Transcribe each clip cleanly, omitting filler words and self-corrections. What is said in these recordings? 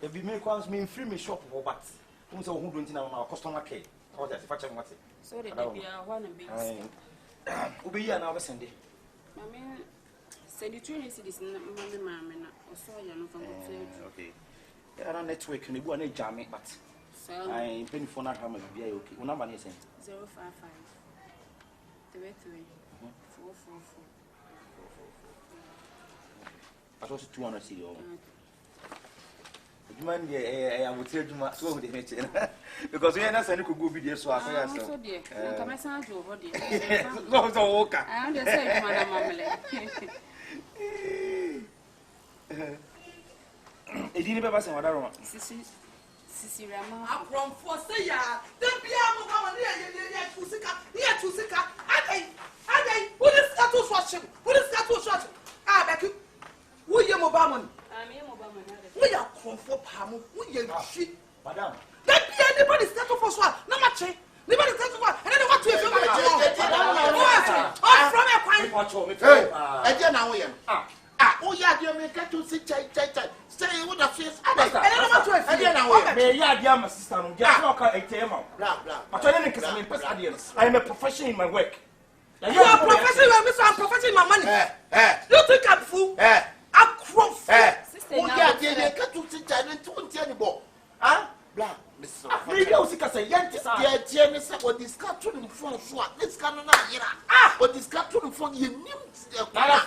If you make ones mean free me shop for but who don't know customer care. Or that's what I'm saying. So they be one and big. Ubi and our Sunday. Mammy said the train is mammy, or so you know from okay. There are network and you want to jam it, but I pay for not having be okay. What number is it? 055 33 444. I was 200 CD. You man, I would tell you my soul because we are not sending good videos. So I say, so dear, come and send you over there. No, so okay. I understand, Madam. It didn't ever say what I want. Sisi Rama. I'm from Fosia. Then Piamo, Tusika. Ade, who is that to watch him? Who is that to watch him? Ah, Becky, William Obama. I'm Obama. We are from for Pamu. We are shit. Madam. Then anybody start to forswap. No much. Nobody start to what? And then what to you? I'm from a pine. Hey, I don't know. Oh, yeah, you make it to sit tight. Say what the face. I don't know. My sister, just knock at ATM. But I am a professional in my work. You are professional, I'm professional in my money. You think I'm fool? I'm cross. Oh, yeah, you make it to sit tight and 20 anymore. Ah, blah. Maybe I was a young what this cartoon from this cannot hear. Ah, what this cartoon from you knew. But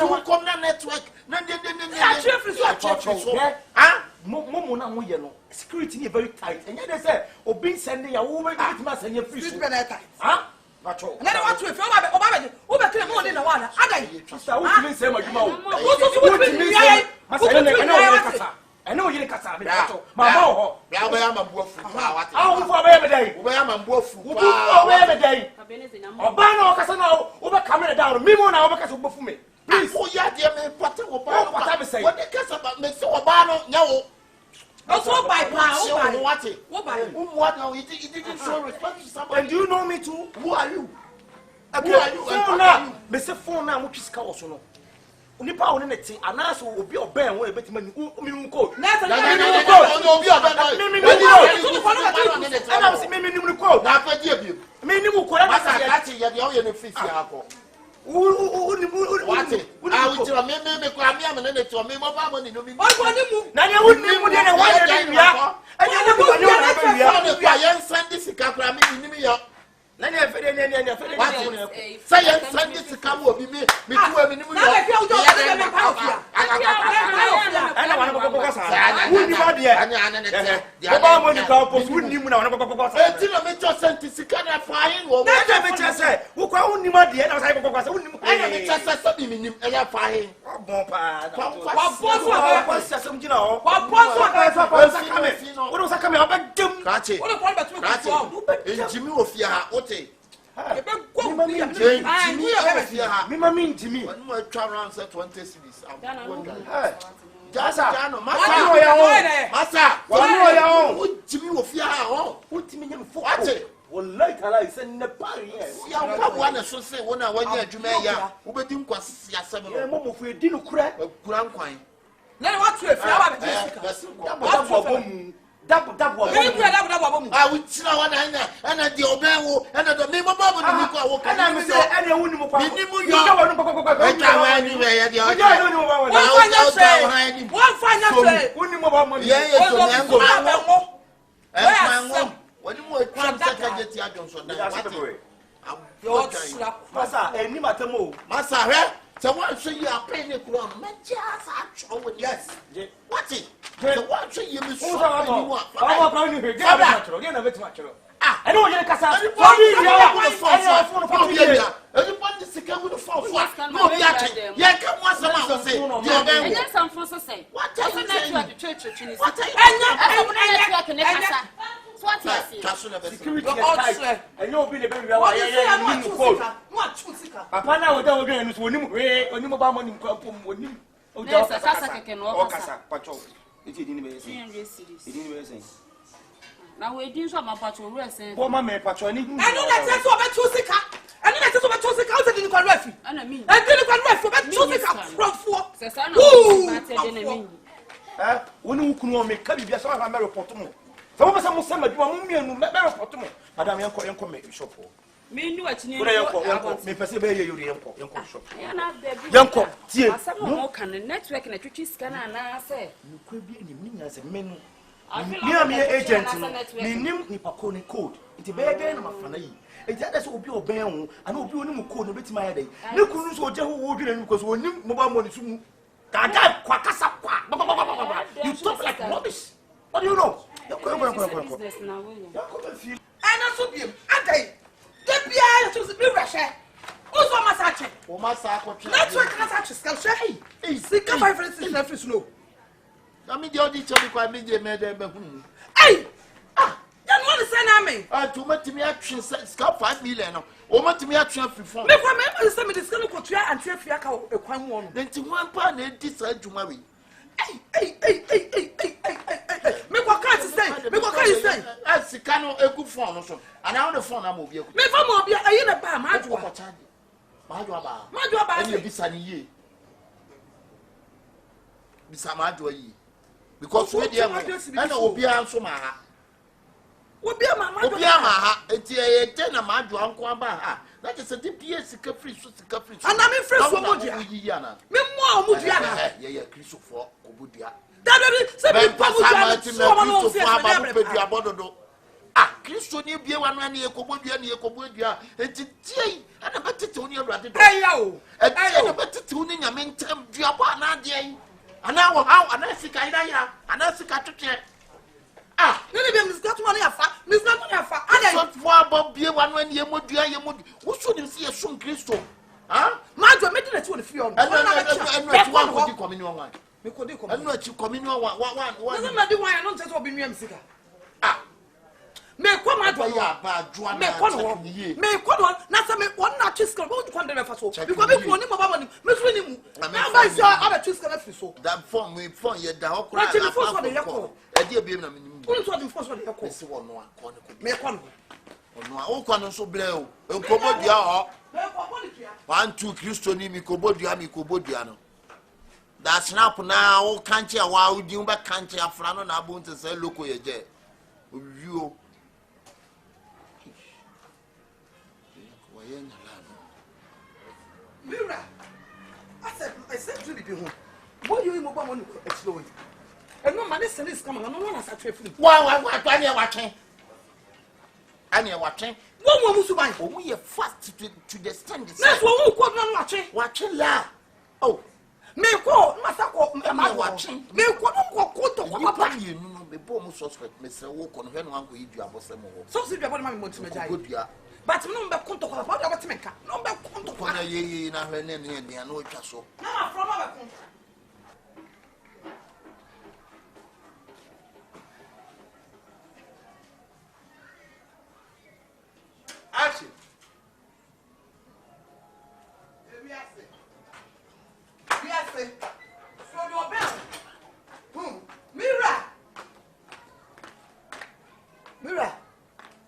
who come on network? Momo, security is very tight. And yet they say, or being sending a woman at mass and your fish. Huh? Not true. And then I want to film Obama, who became more than a one. I know you can't have it. Mamma, I am a wolf. I'll for every day. Where am I wolf? Every day. Obano, Casano, overcoming down. Mimo now because of me. Please, oh, yeah, dear man, what I say. What the case about Mr. Obano? No. Also by power. What? No, it didn't show respect to somebody. And do you know me too? Who are you? Who are you? Mr. Phone now, which is also. Nipa on it, and also will be a band way, but me go. Double. I will tell one and the Obeo and the name of Bob and I'm saying, and the woman so one say you are paying the crown. Yes. What it? The one say you miss. I know you're a casa. Everybody is second with the phone. No, yeah, come on, someone say. Yes, I'm for say. What are you saying? What are you security tight. And you'll be the baby. Papa now we don't get when you mobile money when you now we didn't show my patrol racing. What my patrol? I know that's over 2 seconds. I know that's over 2 choose ka ose di kwa refi ana mi e di kwa refi be choose ka profo se sa na ma te de na mi woni wukunu o me ka bibia so ma report mo so mo pesa mo sama djuma mo mienu me report mo madam yenko me shop me ni wa chini yenko me pesa be ye yori yenko shop ya na baby yenko tie asama mo kan network na twitwi scanner na se nkwa bi ni nya se menu me agent no me nim ni pako ni code nti be na mafana yi enti ada se obi oben ho ana obi oni mu code no betima ya dai ne kunu so oje ho wo dwene ni because onim mobile money sumu gaga kwa kasa kwa you talk like rubbish. What do you know? business na we ana so biem adai de bia to se bi rehwe uzo masache o masa akotwe network na sache skal hwe eh sika 5 na free no na me dey odi chobi kwa me je me dey be hunu eh ya no one say na me to matimi atwe ska 5 million no o matimi atwe afifon me kwa me say me disika no kotua anti afia ka ekwan wo no nti wan pa na edi sa adwuma we me kwa ka say asika no egu phone no so ana on the phone am obi egu me fa mo obi ayi na ba ma adwo ko charge ma adwo ba any bisa ni ye bisa ma adwo yi because we dey ana obi anso ma ha obi ama ha enti e te na ma adwo anko aba ha that is a DPS sika free so ana me free so mo dia yi ana me mo dia na ye Christopher obudia dadori se bi pa mo dia so mo no se pedua bododo Christo ni bie wanu ani ekobodua enti tie ana betete oni awrade do eya o ana betete oni nyame ntam duabo ana de yi ana wo haw ana sika ida ya ana sika twetwe nene be misika to ani afa ana so fo abo bie wanu ani emodua wo so ni se yesu Christo ma jo me di na ti woni fi on ana ti wan ko di communion wan me ko di communion ana ti communion wan na ma di wan no nte so obi nwam sika me ko ma do ya ba adwa me ko no na se me won na chiskal bo ko ndere fa so because me ko ni mo ba mo ni me so ni mu na ba isi aba chiskal na fi so that form we phone ye da okura na ti fo so de yako e di ebiem na me ni mu un so de fo so de yako se wo no akọ ne ko me ko no ono a wo kwa no so bre o nkobodua ho me ko bo ni tua 1 2 Kristo ni mi kobodua no that snap na wo kanche a wa udi un ba kanche afra no na abunte se loko ye je owiwo Mira, I said to the home. What you in mobile money explode? And no man is coming, no one has a trip. Why, watching? And you're watching. One woman to buy. Oh, we are fast to the stand. That's what we call not watching. Watching la. Oh, me call, Masako, am I watching? Me call, you know, the bomb suspect, Mr. Walk on when one will eat your bosom. So, see, what my want to make good. But no be konto kwa ba what make no be konto kwa na ye na hwe ne ne ne na otwa so na from ba kon action biase so do bell mira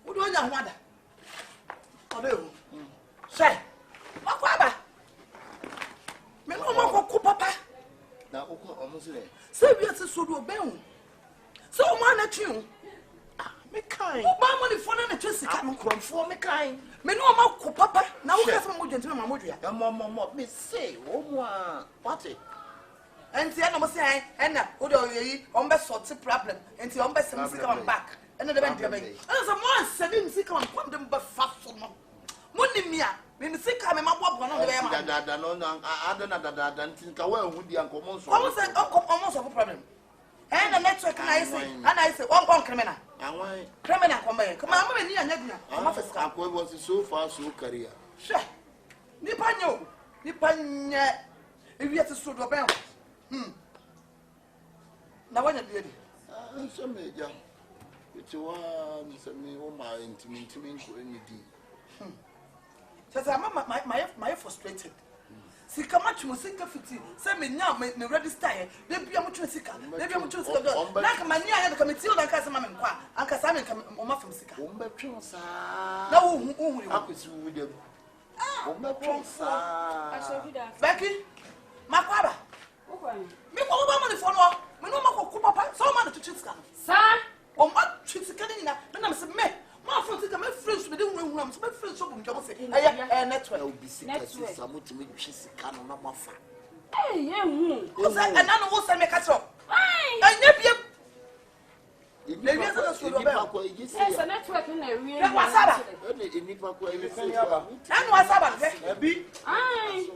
wo do nya hwada odewo say makwaba me no makoko papa na okọ omuzire say biase so do bell so man na tun me kai wo ba money for na tun sika no kronfo me kai me no makoko papa na wo ka fa mo dwentime ma modua ya mo me say wo mu a what enti na mo say na wo do yi on be sort problem enti on be sem sika on back and the bend and so more seven sika on come them be fast no money me a me sika me mabo no de be ma da no ada ntin ka wa hu di anko mo so come say almost of problem and the network and I say one criminal anwan criminal come am me ni anya guna come for sika akwa was so far so career she ni panya ewi ati so do ben na wanya biedi so meja iti wa nsemi o ma intimi nko eni di sasa my frustrated sika match mo sika fiti say me nya me register here dey bia mo twa sika dey bia mo twa sika na ka mani anya the committee na ka say ma me nkwa anka sa me o ma fam sika o mba twa sa na wo hu akwesi wo dem Becky, Makwaba. Me ko ba mo ni fo no. Me no makoko papa. So man to chiska. Sir, O ma chiska ni na. Na me se me. Ma fo tika me friends me dey nwuram. So me friends so bu njo se. Network. O bi sika sisa mo timi twisika no na mafa. hey, O say na no wo say me catch up. Anya bia. Le bia so so do be. yes, a network in there. Ya wasaba. Enipa ko Me pani aba. Na no wasaba. Abi. Aye.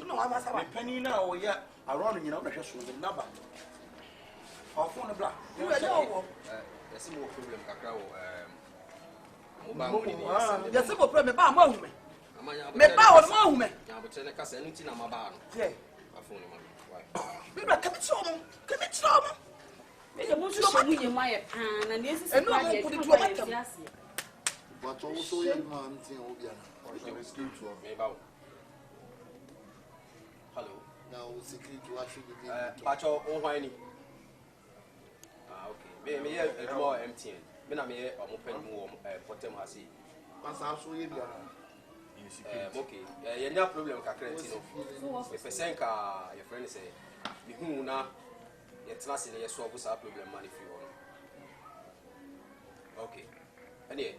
No wasaba. Me pani na o ya around nyina wo hwe so the number. Our phone bla. You know. There's more problem kakra wo mobile money. Yes, mo problem ba mo hu me. Me ba wo mo hu me. Ya bo tene kasa nti na maba no. Yeah. Phone no man. Me ba ka mi tro mo. Ka mi tro mo. Me the most show me my pan and this is And no one put it to a bottom. but also ye man tin obiana. Me ba. Hello. Now security wa should be. Pacho on why ni? Ah okay. Me here more MTN. Me na me omo pen mu potem ha si. Pasa so ye bia. Okay. Ye nya problem kakra nti no. Me pesen ka your friend say me hu na ye tena se ye solve sa problem man if you want. Okay. Any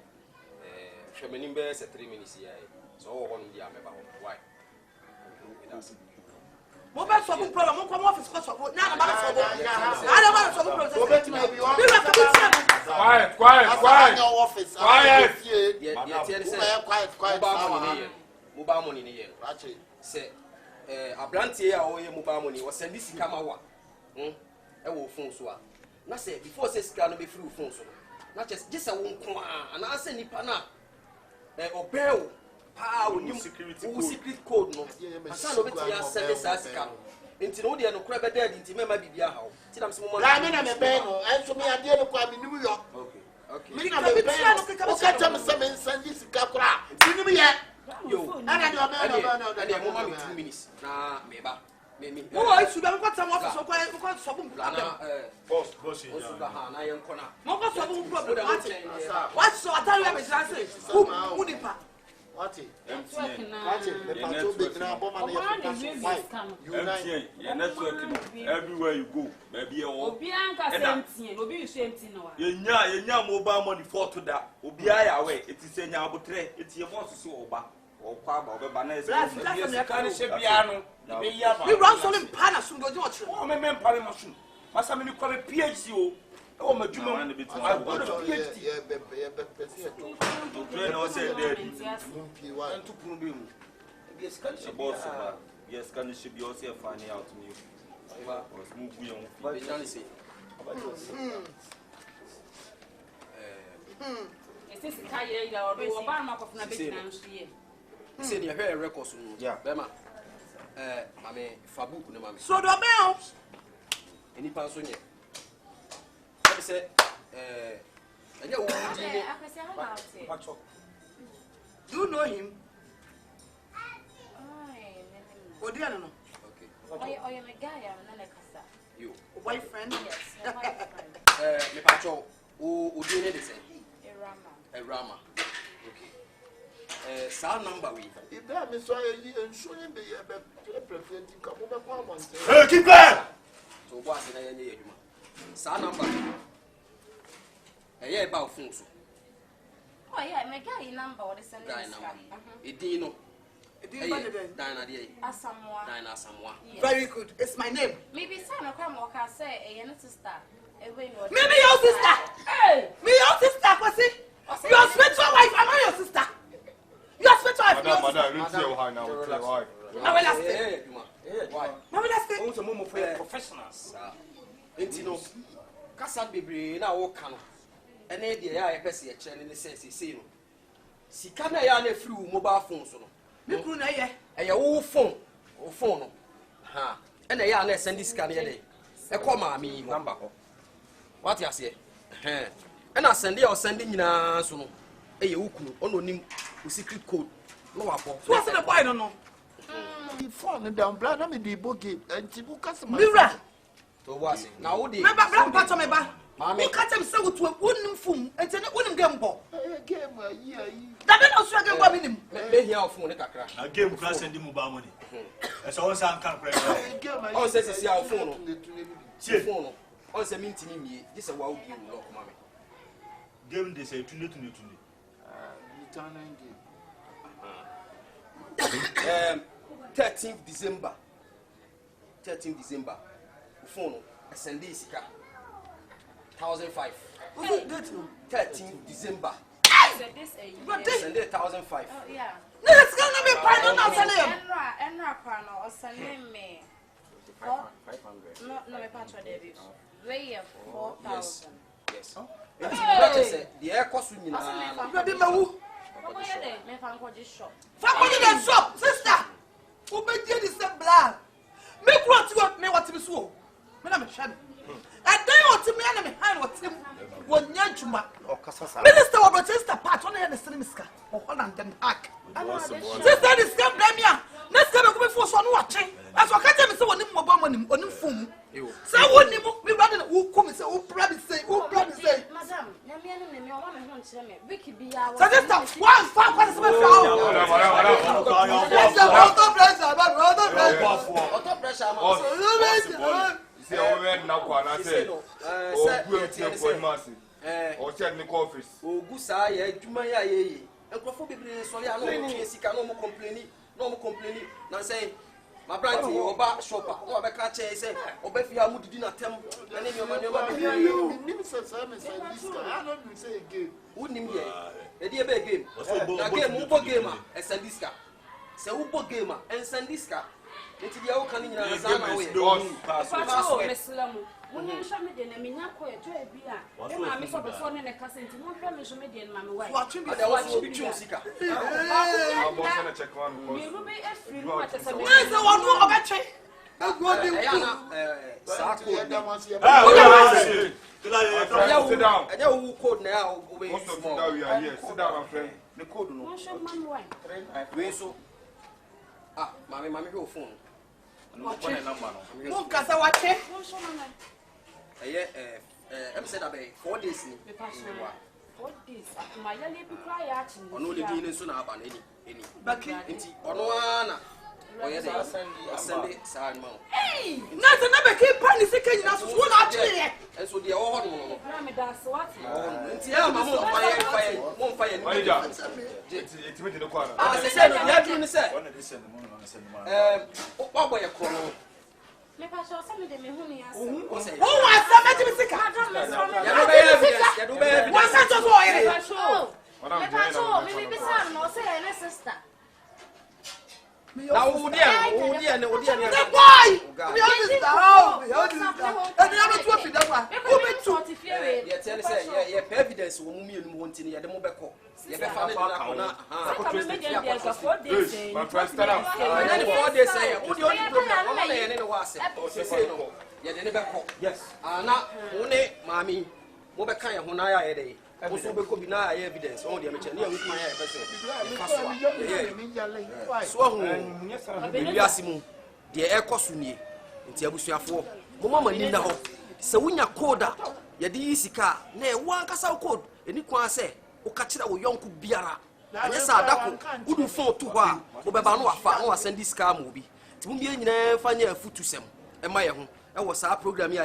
hwemeni be se 3 minutes here. So wo ho no dia me ba ho. Why? Mo ba so bu problem mo come office ko so bu na na ba so bu. I don't want so bu problem. Go bet me be one. Quiet. Quiet. Quiet. Mobile money ni yen. Say abrantie a o ye mobile money o send this kama wa. E wo phone so a. Na say before say sika no be free phone so. Na just a won ko a na say nipa na obey pa o nim secret code no. Asa no beti ya send this sika. Enti no de no kura be dead enti mema bibia ha o. Ti na me mo. La me na me be no. Enso me ade no kwa me nimu yo. Okay. Me na me be no. O ka tell me say me send this sika kura. Ti nimu ye. Yo. Ana do And mo ma me 2 minutes. Na me ba. Me. Oh, I should have got some office ko so bu problem. Boss. Osu ba ha na yen kona. Mo ko so bu problem. What so ata we be say who nipa. What? network now. What? The patrol be na bomb na your network everywhere you go. Maybe you Obi anka 17, obi you 17 no wa. Yenya mobile money for to that. Obi aya we, it is enya abotre, it your boss so oba. O kwa ba oba na ese. Kan se bia no. Be ya ba. We run so in pana so do jo chire. O me pare mo so. Masa me ni kwa PhD o. O ma djuma. I go to PhD. Train no say there. And to punu be mu. Yes, kan se Boss yes, can she be also finding out me. Was move you on. But you say. Ese sika ye ida obi wo ba ma kofuna be na nso ye. Say the hair records no. Yeah. Bema. Mame fabu no mame. So do be o. Eni pa so nye. I say anya wo di ni. Akwese how about it? pacho. Do you know him? Ai, Odiano no. Okay. oye me guy am na le kasa. You. Boyfriend? Yes, my boyfriend. Me pacho o di ni de say. Rama. Okay. Sa number we. If that me so ye ensuring be ye be preventing ka mo be kwa mo. Hey, keep there. So boss na ye nye adwuma. Sa number. Ye ba phone so. Oh yeah, my guy number what is send Guy this number. guy. Edin no. Edin ba de. Dana de. Asamoah. Dana Asamoah. Very good. It's my name. Maybe say no come o ka say e your sister. E we no. Me your sister. Hey. Me your sister, Kwasi. Your spiritual wife, am I your sister? Your spiritual wife. Madam, Now when I say. Hey, why? Now when I say. O so mo for professionals. Enti no. Kasa bebre na wo ka no. Ene de ya ye pese ye kire ne se no. Sika na ya na free mobile phone so no. Me kru na ye. Eye wo phone no. Ha. Ene ya na send sika ne ye. E ko ma mi number ko. What you say? Ena send ya o send nyina so no. Eye wo kunu ono nim o secret code. No wa bo. So what's the boy no? The phone down bla na me di bogi enti bu customer. Mira. To what now wo dey. Me ba bra pa to me ba. Mami. You catch him say with wonim fum enti ne wonim game bo. game yeah. That no so again kwa minim. Me here of phone kakra. A game class send mobile money. That's all some can play. On say see our phone. See phone. On say minti mi this a wa obi o lock mama. Game they say tune. Returning game. 13th December. Phone send this sika. 1,005. 13th December. Send 1,005. Oh yeah. Let's go na me pa no na send him. Enra pa no send me. 500. No me pa cho David. Way 4,000. Yes. Yes. The air cost we na. You be mawu. Omo ye dey me fa nko just shop. Fa ko dey shop, sister. Who be dey this blood? Me brought you up me what me so. Me na me hwe. And then what me na me hand what him. Wonya juma. Minister of Rochester part on the Siniska or Holland and Hack. Sister is come down here. Let's go to for son watching. As I can't tell me so on him on him phone. So when we rather who come and say, who probably say, Madam, me want to me. Vicky be our. so just one far was my Auto pressure. See, I went now, I said, or check the office. Oh, Gusa, yeah, Jumaya, ye. And Crawford, sorry, I know you see, no more complaining. Now say, my brother, or bar shopper, or a catch, say, or bet you have dinner temple, and then your money. Wouldn't him a dear big game. Again, Ubo gamer, and Sandiska. Say Ubo gamer, and Sandiska. Into the old canning and Zana. Miss Lamu. When you show me the name, I quite to a beer. I miss up a phone and a cousin to one family, show me the mamma. Watching me, there was no picture. I'm going to check one. You will be a free one. Where's the one who got check? Sit down. I know who code now. Most of you now we are here. Sit down, my friend. The code no. One shot man wine. We so. Ah, mommy, your phone. Watch it. Move, Casa, watch it. One shot man. I'm said about 4 days. 4 days. My young lady cry out. I know the dean is soon about any. Back in. On one. Oh, yes, Sunday, San Mount. Hey, not another keep panic second. That's what I tell. And so the all. That's what. Yeah, fire. Won't fire. It's me in the corner. I said, you said. What boy, a corner? Me pa show some de me hu ni asa. Who was somebody to sick? What's that to Me pa show, me be san no say na sister. Now who dear? The boy! We are this now. And the other 2 feet that one. Who been to yeah, tell us, yeah, evidence will move you wanting the mobile. You better find it. My friend, stand up. And then 4 days say, who the only problem? And then was it. Yeah, they never call. Yes. Now, only mammy, mobile kind of Hunaya day. Also, we could be now evidence. Only a machine with my Yasimu, the air cosuni, in Tiabusia 4. Mama Nina, so when your coda, your DCK, nay, one castle code, and you can say, O catch it with young Kubiara. Yes, I wouldn't fall to her, Obabano, or send this car movie. To me, never find your foot to some. Am I home? I was our program here.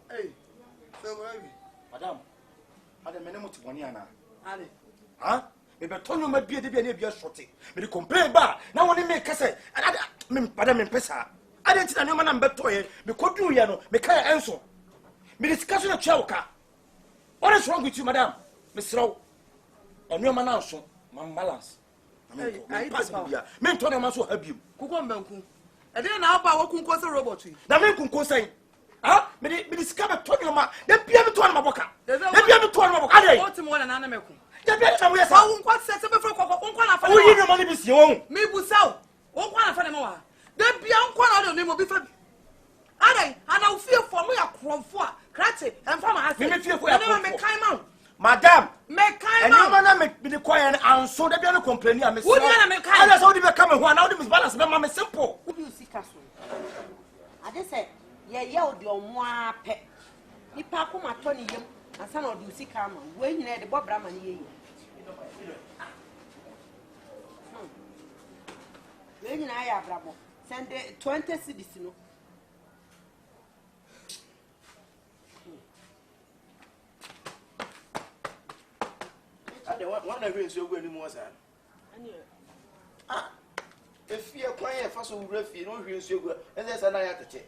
Hey, so where are we? Madam, I don't know what you want. Huh? Maybe Tony might be a shorty. Maybe complain bar. Now, when you make a say, Madam Pesa, I didn't know man better. Because you know, make her answer. Me discussion of Chalka. What is wrong with you, Madam? Miss Rowe, and your man also, my balance. I pass here. Men Tony must help you. Kukumbanku. I didn't know about what cause a robot. The men can say, ah, me discover Tony Ma, then be able to my boca. Then be able to my boca. I want him one and animal. The better we are what sets up for one. Oh, you know, money is your own. Me will sell. One for the more. Then be on one of them will be fun. And I feel for me a crumb for Cratty and from my husband. Me feel for a Madam, make kind of man make be the quiet and so they don't complain. I'm sorry. I just only become one out of his balance. Mamma simple. Who do you see, Castle? I just said, yeah, yelled your moi pet. He pack my Tony him and son of you see come when you had the Bob Raman ye. When I have Bravo, send 20 cities. One of you so good anymore, sir. If you are quiet, first of all, you don't feel so good, and there's another check.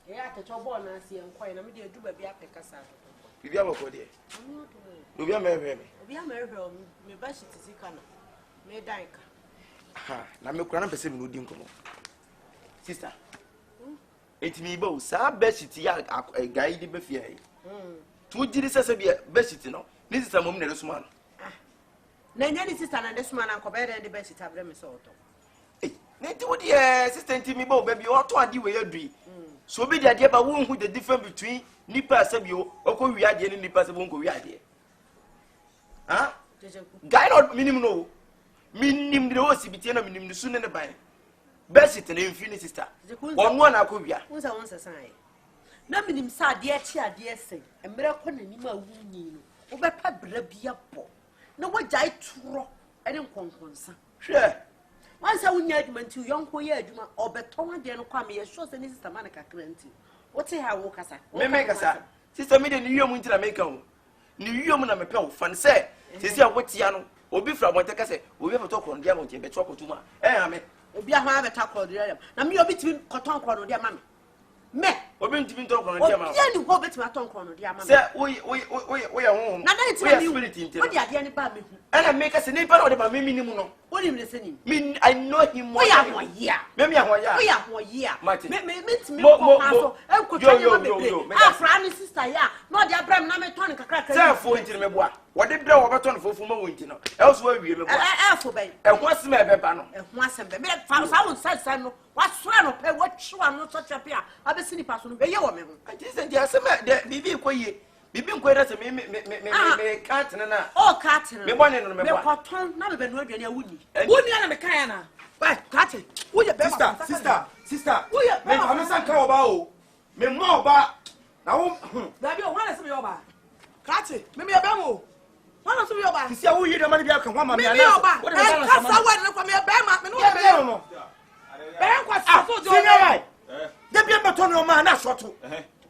Yeah, the trouble and I see and quiet, and we do a bit Picasso. If you have a good day, you will marry me. We are married, me bash it is Icana. May die. Ha, now me cry for 7 good income. Sister, it's me both, sir, best it a guy the befier. 2 did this be a best no. This is a moment, this man. Nanny sister and this man and Corbett and the best have them so. Nanti would the assistant to me, baby, or to a deal with your dream. So be the idea about one who the difference between Nipa Sabio or Korea and Nipa Sabon Korea. Ah, guy not minimum no. Minim the horse between a minimum soon in the bank. Best it an infinite sister. One Akubia. Who's a once a sign? No minim sa dear cheer, dear say, and miracle in Nima winning. Over Pabra po. No what jai true. I don't concern. Sure. Once I will need to young Koya or better than come here, shows and this is the Manica currency. What's a how walk us? Me make us up. Sister made a new young winter make home. New young and a pell, fan say. Tis your what Yano, or be from what I say. We have a talk on Diamond and Betroco to my. Eh, me. Be a have a talk on the other. Now me a bit cotton corn on their mammy. Me, or been to be talking on the mammy. You go bit my tongue corn on their mammy. Sir, we are home. Now that's what you will eat. What are the any and I make us a neighbor of my minimum. What are you listening? Mean, I know him more than 1 year. Maybe I want 1 year. Martin, meet me more. I could tell you, my sister, yeah, not the Abraham Nameton crack. For into me, what did the overton for winter? Elsewhere, we will alphabet. And what's my pepano? And once a baby found sound says, what's one of what you are not such a pair. I've been seeing person be your woman. I didn't just that Bibi Quay. Bibi Quay as a me cat and oh, cat, me one in the cotton, not even would be a woody. Woody and a cana. But, Catty, would you sister, will you? I'm not come about me more about now. Baby, what is your bar? Catty, maybe a bamboo. One of your bar. See how you the money back and one mammy. What is no. The people turn your man, that's what to.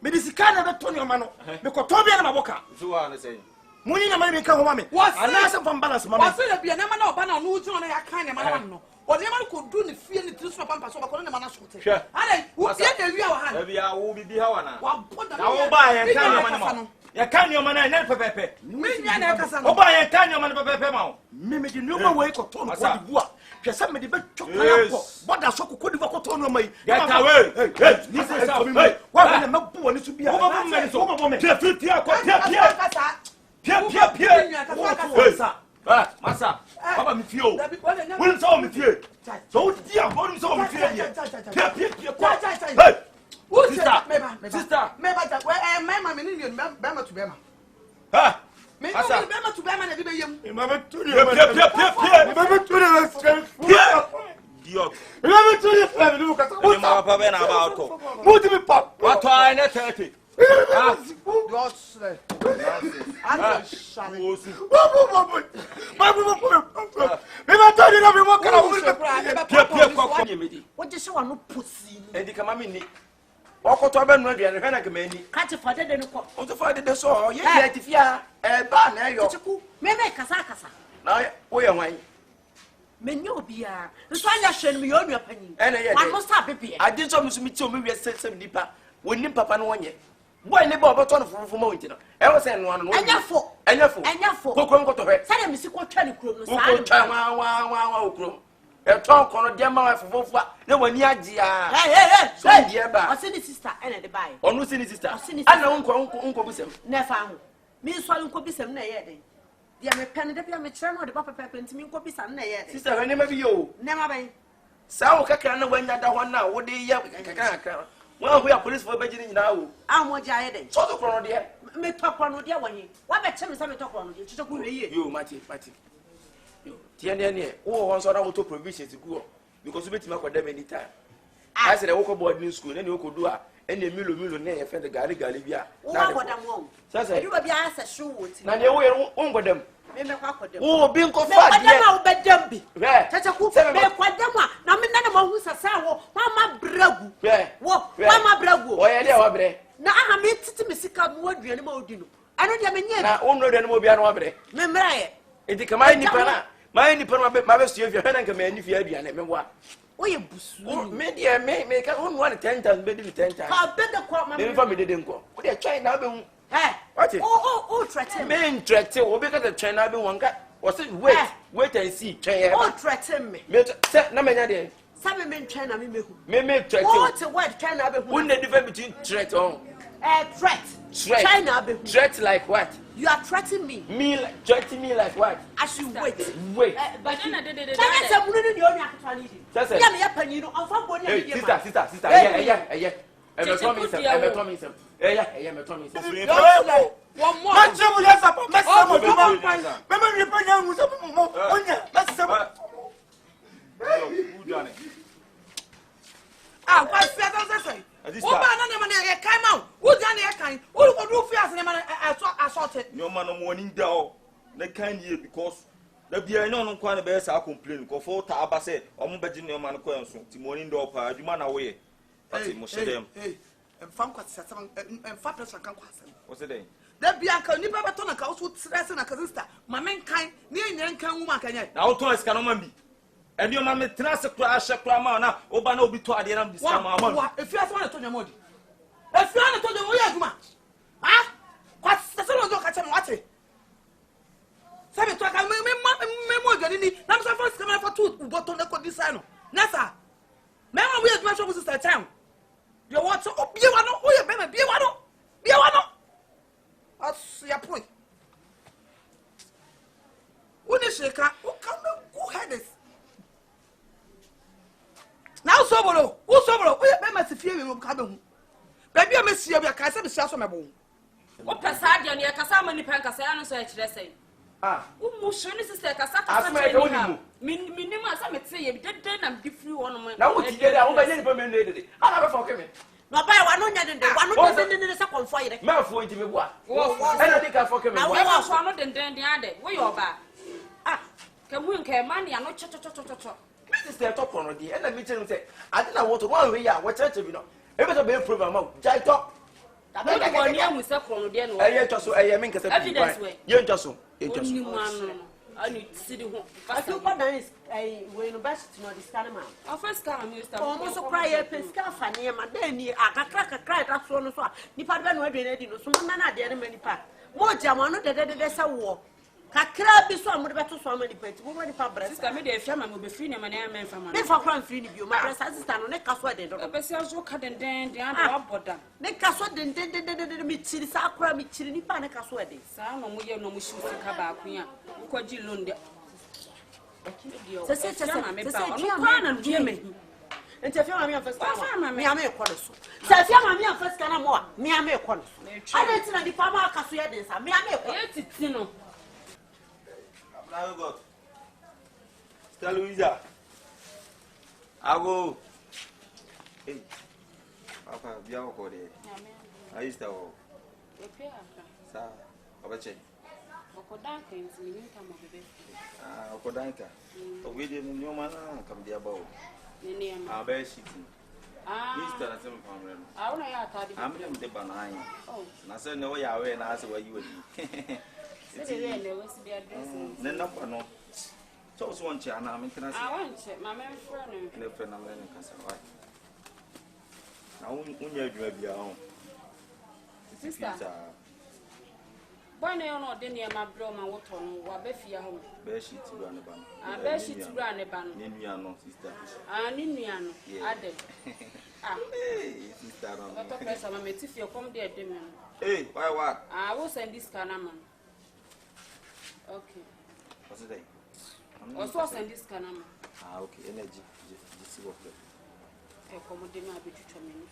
Medicana never turn your man. Because Toby and Maboka. So I say. Money no money come home. What's I know some from balance money. What's it be a number of banana who's on a kind of man? Or the man could do the feeling to swap and pass over the man. Sure. I what's the real hand? We are will be Hawana. I'll buy a can you can't your man never pepe. Oh, buy a can your man pepe. Mimi, you know way to turn what. Somebody but what does so could have on me? Get away. This is how we make. Why the milk pool to be a woman? Massa, Papa, me feel. Wouldn't saw me fear. So, dear, wouldn't saw me fear. Sister, where am I? My million Bama to Bama. Ha! Bama to Bama and every remember to the I told you not to walk around. What just want to pussy? And the Kamamini. Walk to a man and a committee. Catch a father then Want to find the saw, yet if you are a banner, you're may make a sakasa. now, we are wine. Menu beer. The Sonia shall be on your opinion. And I must have it. I did some me to me, said some deeper. We need Papa no one yet. Why never about on for mountain? I was saying one and your four. and your four. And your four. Who come to her? Say, Miss Quatani Crew. Wow. A talk on a Gemma for no one yet. Hey, dear, I send his sister and the buy. Or no, his sister. I know Uncle Bissem. Never. Miss Swallowing could be some nay. The American deputy chairman of the Papa Pepper to me could be some nay. Sister, her name be you. Never be. So, Kakana went that one now. What do you have? Well, we are police for Beijing now. I'm what I did. So the chrono, dear. Me talk on with your one. What about Chemist? I talk on you. Took you, Matty. Tiania, oh, once on auto provisions to go because we make them any time. I said, I walk aboard new school and you could do any million offend the Gary Galibia. What I'm wrong. So I said, you will be asked a shoe. Now they were on with them. Oh, being confident, I'll bet them be. That's a cool seven. What them are. Now, me none of who's a sour. Mamma Bragu. What? Mamma Bragu. Why are they? Now I made to Miss Cabo Dino. I don't have any yet. Only then will be an obre. Membrae. It is my Nipana. My Nipana, my best, if you're a command, if you have your name. Oh, you media may make a own 1 10 times, maybe 10 times. How better quote my family didn't go. What are trying now? What? Oh, threaten me. Men threaten or because the China be one guy. Was it wait and see? Oh, threaten me. No man, some men China me make threat. What's a word China be? Wouldn't the difference between threat on? Threat. China be threat like what? You are threatening me. Me threatening me like what? I should wait. But then I did it. I said, "Wouldn't you only have to leave?" That's it. Yeah, you know, I'm from Bonnie. Sister. Yeah. I'm a Tommy. I'm a Tommy. One more. Let's what's that? What man came out? Who's done the kind? Who would do fast and I sorted? No man of morning down. They can't hear because the beer no quite a best I complain. Go for Taba said, I'm betting your man question. Timon door, you man away. Hey, and Funkwas and Fappers and Kanquas. What's the day? That Bianca, you never turn a house with stress and a casista. My mankind, near Yankan woman can yet. Now, twice can be. And your mamma transfer crash a clamana, Obano be to the end of this summer. If you have one to your modi. If you want to the way, man. Ah, what's the sort of dog at some water? 7 o'clock, I may more than any. I'm first coming for 2 got on the condition. Nasa. Mamma, we have much of the town. You want to be one of your baby, be one. That's your point. When is she can who had this? Now, Sobolo, who Sobolo, we have must fear you come. Baby, I miss you, I can't say my bone. What passage on your Casamani Pancasano, so I say. Ah, who should sister Casaka? Minimum, some say, dead and be free one. Now, what you get out by any permanent? I have a fork. No, by one wasn't in the second fire. Malfoy to me what? I don't think I fork him. I was one of them, then the other. Where you're back. Ah, can we care money? I'm not Sister talk on the and let me tell you, I didn't want to go away. What's that? You know, it was a big program out. Jai talk. I was just so I make evidence. You're just so. I need to see the home. I feel what there is a way no best to know this kind of man. Our first time, Mr. Almost a cry a pesca, near my day, I crack that's one of us. Nipa don't know anything, so man, I didn't many part. More Jamano, there's a war. Kakra be so am beto so am ni pet wo mani fa bresa sister me dey fia ma mo be free na ma na men fa ma me fa kran free ni bio ma bresa sister no ne kaso den do be se azo ka den de ande aboda ne kaso den mi chiri sa akra mi chiri ni pa ne kaso den sa no mo ye no mo shi sika ba akun a ko ji loan de se ma me ba no kwa na die me enti afia ma me first kana me am e ko so se afia ma me first kana mo a me am e ko so ade ti na di fa ma kaso ye den sa me am e ko e titi no. I got. Tell Louisa. I go. Hey. Papa, be out there. I used to. Sir, Obache. Okodanka nti me nka mo bebe. Okodanka. We didn't know man come there about. Nene am. Be shitting. Mister na sem famre no. Una ya atade. Am dem de banana. Oh. Na say no ya we na say where you would. Say the way we see the address. Nena kwa no. So so one chair na me can say. I want check my man friend. Ne friend am le kasa why. Na unya adwuma bia ho. Sister. Boy na no de ne ma bro ma woto no wa be fia ho. Be shit bra ne ba no. Be shit bra ne ba no. Ne nua no sister. Ni nua no. Ade. Hey, sister no. What pressure ma meti fie come there de me. Hey, why what? Will send this scanner man. Okay. What's it? Also send this scanner man. Okay, energy. Just see what. Come de me abi twetwa me no.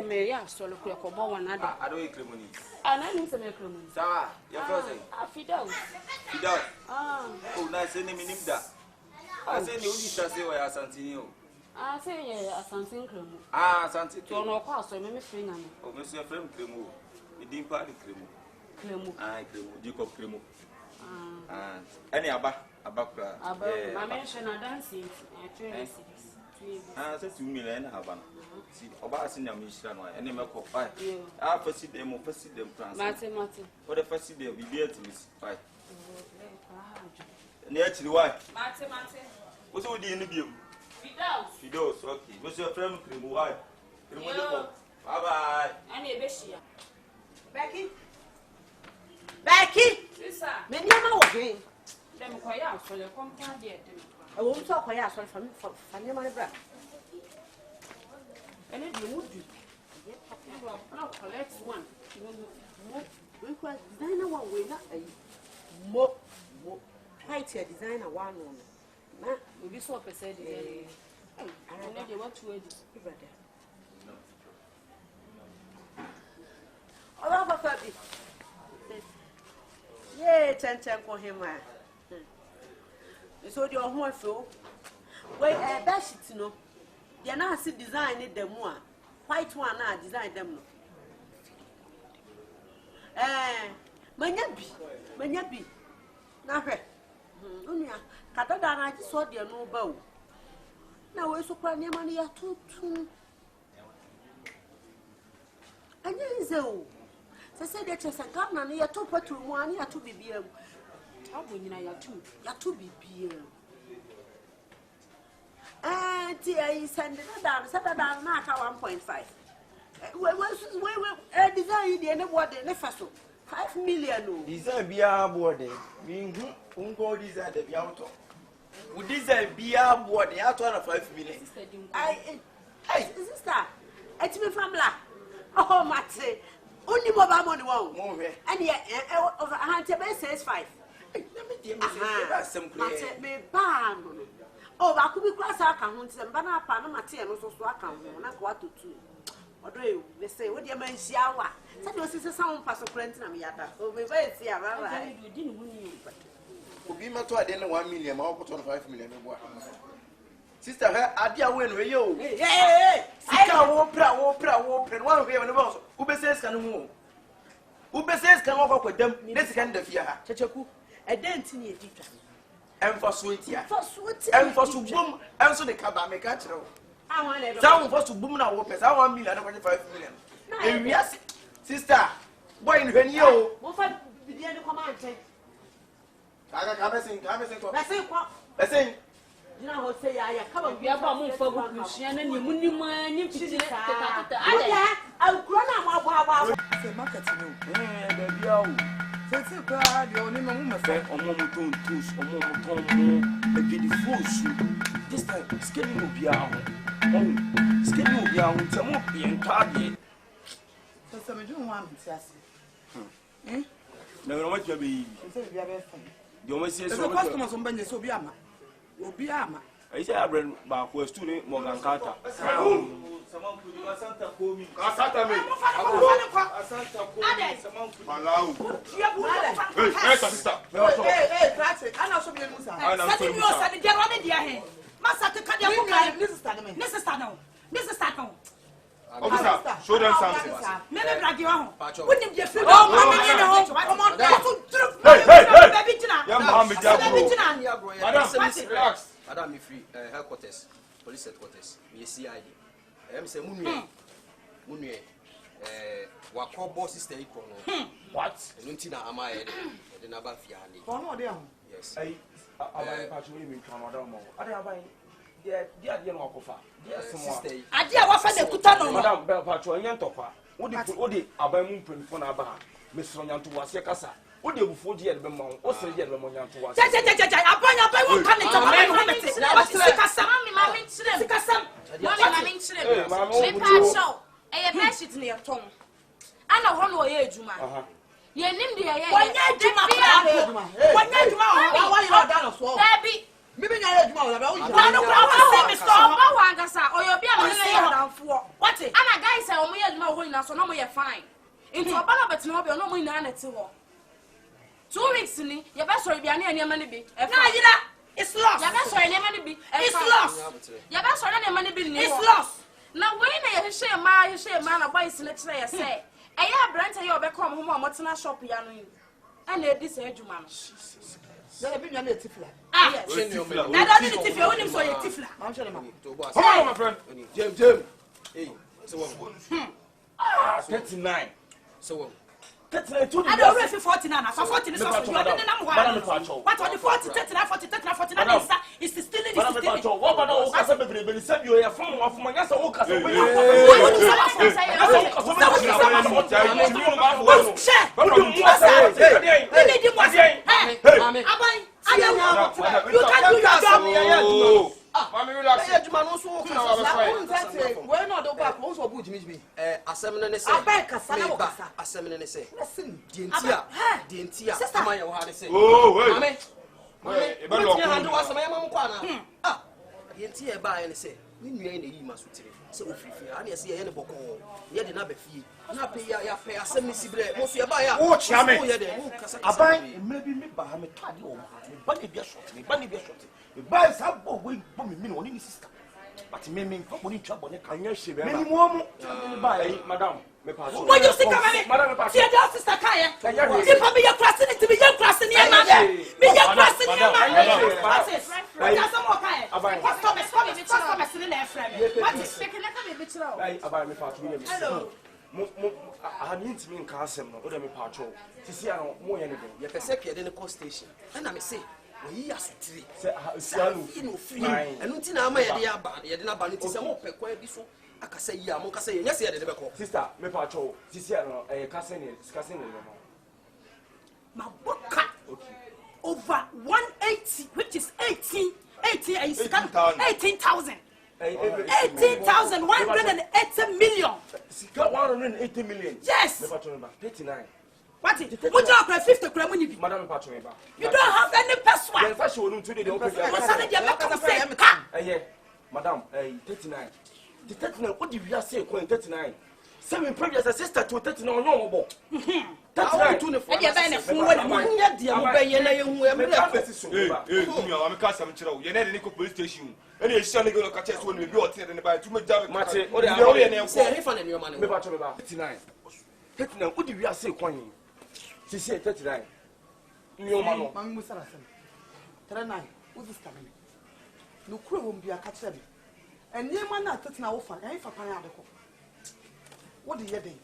Me ya so lo ko bo wan ade. I don't eat cremoni. Na ni se me cremoni. Sawa, your cousin. Fidel. Fidel. Oh, nice name nim da. I say ni odi say we asantini o. Say ye asantin cremo. Asantin. To no kwa so me free na me. Oh, me so frame cremo. Me din pa di cremo. Cremo. Cremo, di ko cremo. Any aba kra. Aba, ma mention na dancing. Train Say 2 million aba. See, oba asin am ishira no. Any me ko 5. First them France. Mate. What the first day we be at miss 5. Ne achiri why? Mate. What so di ni biom? Fidos, okay. What's your friend cremo why? Cremo de ko. Bye. Ani e be shia. Becky! Sister. Me niam na wo hwen. Dem ko ya so le kompa de dem. E wo so ko ya so fa niam na bra. Ene de wo du. Now collect one. We ko designer one we na mo white designer one on. Na Obi so pese de. Ene de what to do. brother. Ola ba fa bi. Chen ko him a. So the ohun afi we best no. They na see design dem a. White one na design dem no. Manya bi. Na hwe. Unia kadada na ji so de no ba o. Na we so kwa niam na ya tutu. Anya nze o. Se de chesa gavana na ya to patru mu ani ya to bibia mu. Abo nyina ya to bibia. Ti ai send na down na aka 1.5. We design the ne board ne faso 5 million o. Design bia board mi hu unko design de bia auto. We design bia board ya to na 5 million. Hey sister, etimi famla. Oh mate. Only mobile money won. And yeah, over 165. Let me tell you some clear. Me ban. Oh, I could be class account and banana pan material so account. What to do? Although they say, what do you mean, Shiawa? That was a sound pass of Clinton and Yata. Oh, we wait, see, I didn't win you. But be much than 1 million, I'll put on 5 million. Sister, I dear win with you. Hey, I won't pray, one way on the boss. Who says can move? Who says can walk with them? This kind of fear. Chachaku, a dent in your teacher. And for sweet, and for to boom, and so the cabin make a true. I want it. Someone for to boom now, Opus. I want 1.25 million. Yes, sister, boy, when you what I began to command. I say, you know, say I come and be about more for Luciana and you money I'll grow up. say, marketing, baby. Since you cried, your name on my friend, or Momoton Tools, or Momoton, a beautiful shoe. This time, skinny will be out. Oh, skinny will be out, some more being target. So, some of you want to no, what you be? You always say so. Customers on Benny Sobiama. Obiama. I say I bring back a student Morgan Carter. Someone put you a Santa Comi. Asanta me. Asanta Comi. Someone put Malau. Hey, sister. Hey, that's it. I know some Musa. I know some Musa. I know some Musa. Master, cut your book. This is Stano. This is Stano. This is Stano. Officer, Show them something. Maybe brag you on. Pacho. Wouldn't you feel? Oh, mama, you know. Come on, Hey. Relax. Madam, me free. Headquarters, police headquarters. Me CID. Say Munye. Wako boss sister equal. What? Nuntina am I? The number fiani. Oh no, they are. Yes. I patch me in Canada. I have yeah, you know, Sister. I did what for the Kutano. Madam Bell Patch, and Yantopa. What did Abamu print for Naba? Miss Sonyan to was Yakasa. What did you before the Edmond? What's the Edmond to was? I won't come into into a ball of it, no, no, no, 2 weeks in your best or be any money be. It's lost. Your best or any money be. It's lost. Your best or any money be. It's lost. Now, when I share man, a boy, let's say, I say, I have brand you become home, what's not shop piano. And this edge, man. They've been a tifla. Ah, I don't need to if you only for your tifla. I'm sure them. Come on, my friend. Jim. Hey, so 39. So 39. I don't know 49. For 40 is also what the 40, 39, 40, 39, 49 is still in this. What about all Casa said you are from of my answer? Mommy, relax. We're not over. Also, good, Jimmy. Assembly, say, assembly, say, listen, Dintia, sister, my how to say. Oh, wait. Wait, Dintia by and say, we knew any must so free. I see any book. Yet another fee. Not pay your pay assembly, most you buy. Watch, I buy maybe me by a cardio, but if you're short, but if you're short. Buy some boy, women, only sister. But me, only trouble, can you see many more? Buy, madam. What you think of it? Madam, see your sister Kaya. If I be your crossing it to be your crossing your mother. Be your crossing your mother. What's it? That's some more Kaya. Customers in their friend. What is taking a bit low? About me, hello. I need to mean Cassim, or me patrol. To see more anything. You can say in the coast station. And I say, we are free. And until I'm a bad, you didn't ban it. It's a more peculiar. I can say, yeah, Monka say, yes, sister, me patrol. Sister, a cousin is cousin. My book over 180, which is 18,000. 18,180 million. 180 million. Yes. 39. What is it? Would you have 50 crowns? Madam Patron. You don't have any password. If I show you today, they'll Madam, 39. The 39, what did you say? 39. 7 previous sister to 39 no. 39 to the phone. I'm Casam Chiro. You need a police station. And you're showing you catch us when we go out and buy 2 million. Mate, what are you saying? Your money. 39. 39, what did you say? She said 39. Your man, Mamma Musara. 39, who's this coming? No crew won't be a catcher. And your man not touching our fan, and if I find out the call. What do you think?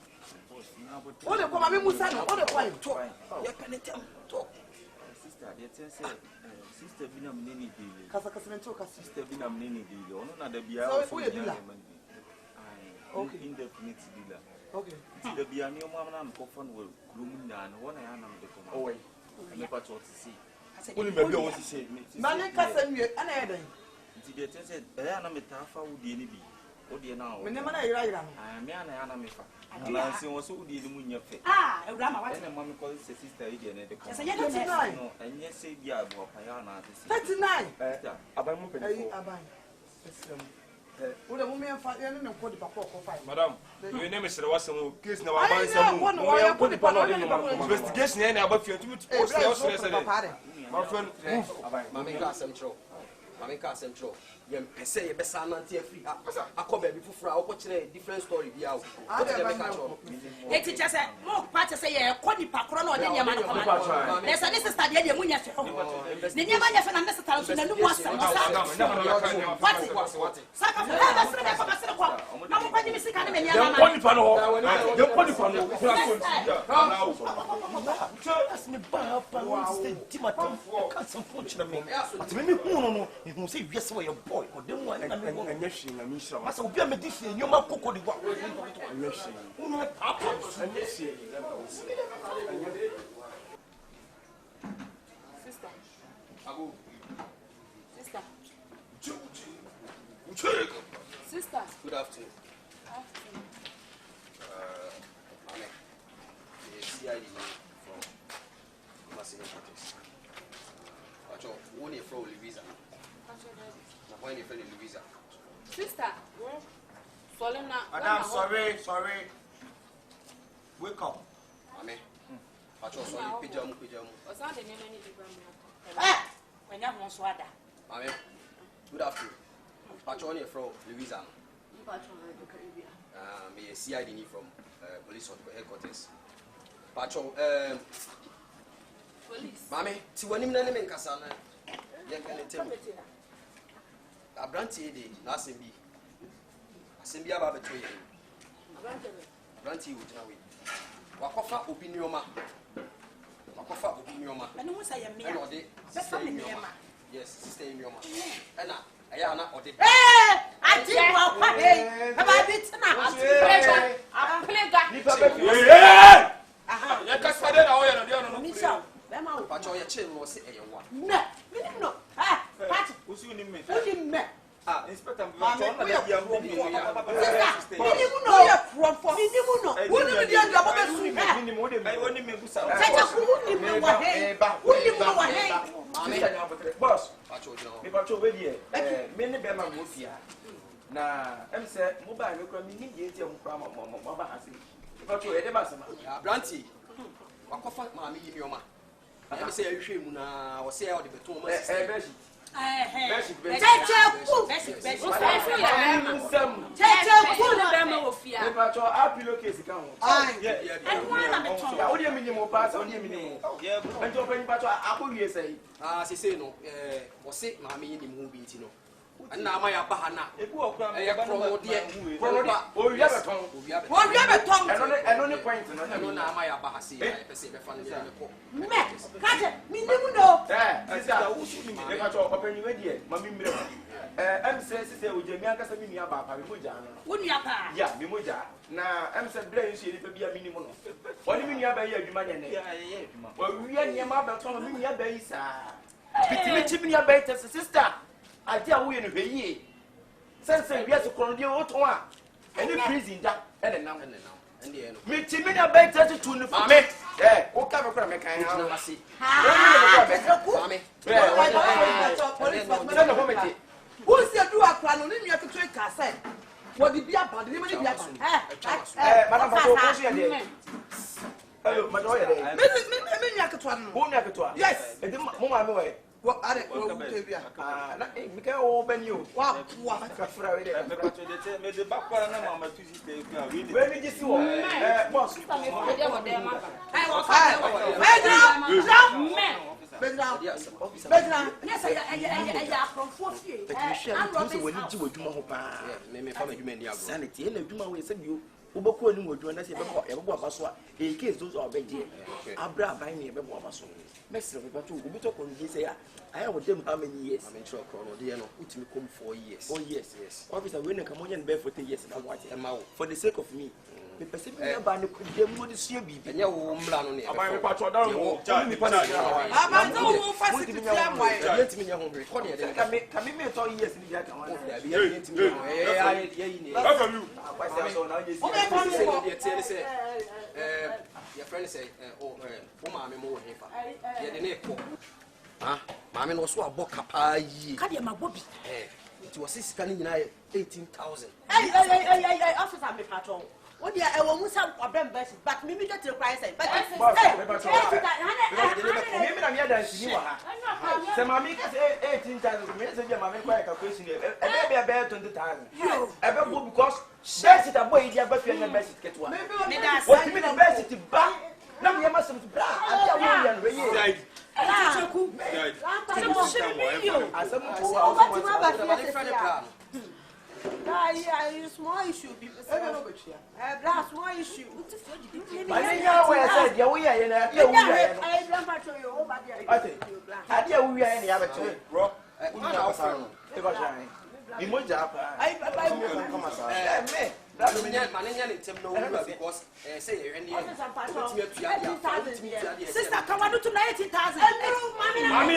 What the Mamma Musara, what the point? Talk. Sister Binam Nini, Casacasamentoka, Sister Binam Nini, or not the Bia, okay, indefinite dealer. Okay, the Bianio Mamma Coffin will groom down 1 annum the command. Away. I never thought to see. Only maybe what he said. Manica sent me an adding. They said, Anametafa would be any be. What do you know? Whenever I write, I am Anamifa. And I see also did the moon your face. Ah, a grandma, and mamma calls the sister again at the command. And yes, say, yeah, Payana. 39. What a woman and put the papa. Madam, your name is Rawasam, kiss now. I put the investigation and about you to my friend, Mammy got some trouble. Mami ka central. Yem pese ye besa nanti afri ha. Akoba bi fufura okokire different story bi awo. What dey make control? E teacher say mo party say ye ko ni pakro na ode nyama no koma. Na say this sister dey mu nya fe ho. Ni nyama nya fe na me sister so na nu mo asa. What? Saka fe na sere na ko sere ko. Na mo kwani mi sika na me nyama. Dem poni pa no. Dem poni pa no. As me ba pa no stay dimatam. Ka some punch na me. At me hu no hu say wiase we your boy. Odem wa na me go anya hwe na me hira. Masa obi a me di hwe nyoma kokodi wa. Anya hwe. Unu papa anya hwe. Sister. Ago. Sister. Sister. Good afternoon. Amen. CID from Massive Practice. Pacho, when you from Louisa? When you from Louisa? Sister. Madam, sorry. Wake up. Amen. Pacho, sorry, pijamu. What's not the name any different? When you want swada. Amen. Good afternoon. Pacho, when you from Louisa? Me a CID from police headquarters. Pacho, Police. Mami, ti wani mna ne menkasa na ye kan tem. Abranti de na asembi. Asembi aba beto ye. Abranti wo jina we. Wakofa opinioma. Anu mo say ye me. E no de. Yes, sister Imioma. Ena aya na ode. I did well pa eh. Aba bit na. Plega. Ya kasa de na oya na de no. Misha. Be ma wo. Pacho ye che no se eyewa. Ne. Minim no. Party. Usu ni me. Who me? Inspector Mama, na dia ya mo bi ya. Minim no. You from for. Minim no. Who ni dia do abo be su. Minim wo de me. Woni me gusa. Chacha ku ni me wa he. Who ni me wa he. Boss. Pacho jina. Me pacho we die. Me ne be ma mo fia. Na em se mobile me kura mi ni ye tie mo kura mo ba hase. Me pacho e de ba sama. Abranti. Wakofa mama Imioma. Ya be say ehwe mu na wo say e o de beton ma sister. Beshi. Chacha ku. Chacha ku na be ma wo fia. Me pacho a pillowcase kan ho. Yeah. Ya o de mi ni mo pass, o de mi ni. Yeah, ento pe ni pacho akowie sei. Sese no wo say mama yi ni mu bi nti no. Na ama ya ba ha na. Ebu okura me E ba no pro de. o wi abeton. Eno ne point no na No na ama ya ba ha se ya pese be fa no ya ko. Me. Kaje minim no. Sister, usu ni me pacho opanyi we die, mami mire. Em se sise ojemi akasa mi nua ba pa me moja no. Wo nua pa. Ya, me moja. Na em se brain so ye pe bia minimum no. Oni mi nua ba ye adwuma nyene. Ya, ye adwuma. O wi ania ma ba ton mi nua ba yi sa. Bitimi chimi nua ba yi tese sister. Ade a wo ye no hweyie. Sense wi aso kronde o ton a. Eni prison da, ene nam. Ende no. Me chimi nua ba yi tese tu ni mame. O ka me kora me kan ha. Masi. Mame. Who's your do a plan on him? You have to take a say. What did be about the name of the Madam Pato, what's your name? Hello, Madam. Yes, Mama. What are they? We can open you. Wow, what a friend. Made the back one of my two sisters. Where did you see one? Boss, Yes, I from 4 feet. Sanity, and do my way, said you. Uboko ni wodu na se bebo abaso a e case those are beg there abra ban me bebo abaso mesre me bato obi to ko ni say I have them how many years I'm in trouble no dey no utimi come 4 years. 4 years yes officer we no come on be for 10 years na what for the sake of me me person me ba ne ko dem no de sua bibi enye wo mla no ne aban me pato dar mo mi pa na Aban no wo facility plan why. yentimi nya ho record ye dey can me 2 years ni dia kan wa yentimi ye ni your friend say mama mo he fa ye de ne ko mama no so abo kapa yi Ka de ma bobi. it was 6 kan nyina 18,000 Hey, officer me patron. What the I want some of them best, but maybe get to price. But hey, so mommy can say 18,000 minutes and your mammy quite a question. And maybe about 20,000. I don't because best it a boy, you have best get one. What you mean the best to buy? Now you must have small issue. Small issue. Sister, come on to 90,000. Mommy,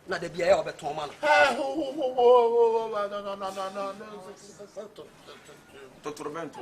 na de bia ya obeton ma no Toturmento.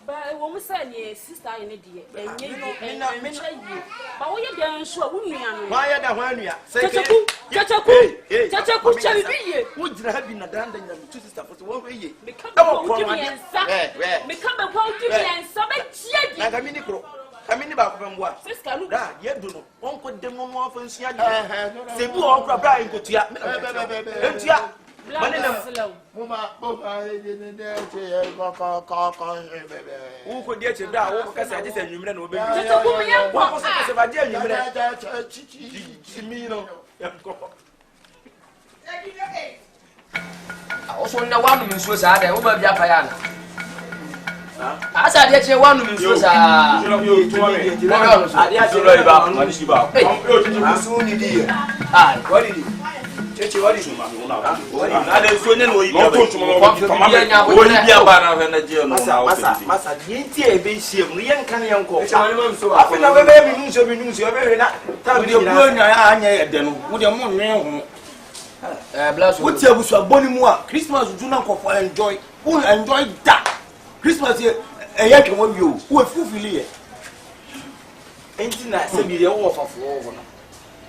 But woman said, yes, sister, in a dear, and you but we are sure we are. Why are the one you say? Chachaku, would have been a dandelion to sister for 1 way. Become a quality and some like a mini pro. I mean, about what? Sister, look, yet do not. One put them on off and see. They do all crying to you. Who could get you down? Because I just said you know, also, no one means was I over Japan. As I get you 1 minute, was I what did Christmas do not enjoy. Who enjoy that? Christmas here, a yak of you who are fulfilling. enti na se bi de wo fafo wo no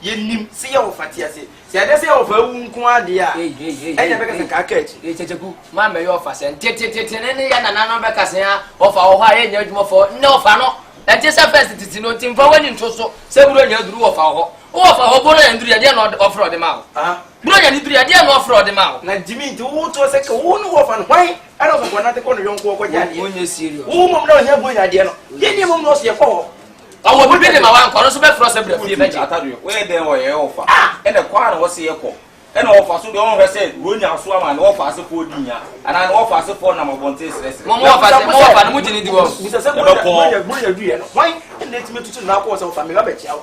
ye nim se ye wo fatia se se ade se ye wo fa wu nko ade a enya beka se ka kachi checheku ma me yo fa se tete ne ya na no beka se ya wo fa wo ha ye nya adwuma fo ne wo fa no enti se first titi no tim fa wani nto so se buru nya duru wo fa ho wo fa ho buru nya duru ya de no offer de ma ho buru nya ni duru ya de no offer de ma ho na jimi nti wo to se ka wo no wo fa no hwan ana so ko na te ko no yonko ko ja de wo nya serious wo mom na nya bo nya de no ye ni mom no so ye ko awo bibi de ma wan ko no so be fro se bra fie be je atadu we den wo ye ofa ene kwa na wo se ye ko ene ofa so de won hwese wo nya so ama na ofa se fo dinya ana na ofa se fo na mabonte stress mo ofa na mu jini di wo bisa se mo nya du ye no why ene ti metutu na ko se ofa me ba be chia wo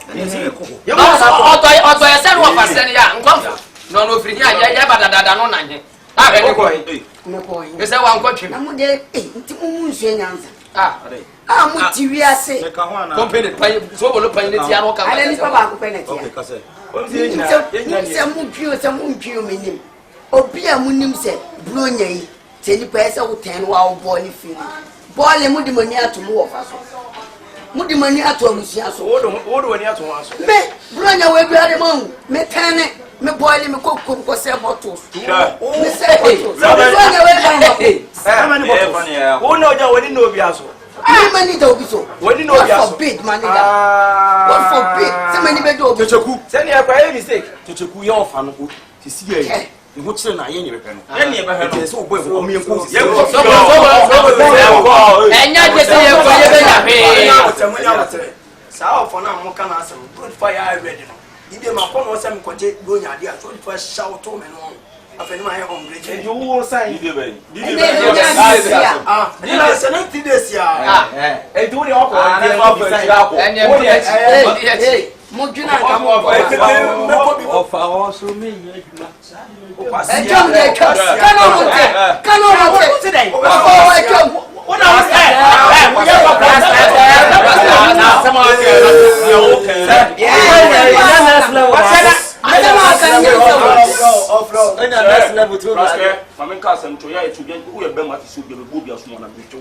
ye mo oto ye se no ofa se ne ya nko no firi ya ba dada no na nye a be me ko yin be se wa nko twim na mo de nti mu nsu nyanza mu ti wi ase company pan so bolo pan ne ti anu ka ale ni pa ba ko pe ne ti okay kase se mu ntwi menim obi a munim se bro nya yi se ni pa se wo ten wa wo ball fi ball mu di mani atom wo fa so mu di mani atom amusia so wo do wani atom aso me bro nya we bi ade mo me tane me ball me ko se bottles me se bottles bro nya we ba mo wo no ja wani no bi aso many do be so wani no bi aso forbid manager what forbid so many be do checheku se ni akwa ye mistake checheku ye ofa no ko ti si ye ngo kire na ye ni be pe no ye ni be he no so boy o mi enko ye ko so enya je se ye ko ye be ya pe sa ofo na mo kana asem good fire ready no ide ma ko no se me koje go nya ade a so for shout to me no afeni ma ye ombre e wo sai ide be ni na se na ti des ya e du ni oko ide ma fa ti ako enya mo dwuna ka mo ofa o so me ye djuma ejom de kano mo te o ejom una o wo ye wa class na sama ke yo okay next level to mamen ka sam to ya e tuge wo ye be ma ti so be bo bia so na be to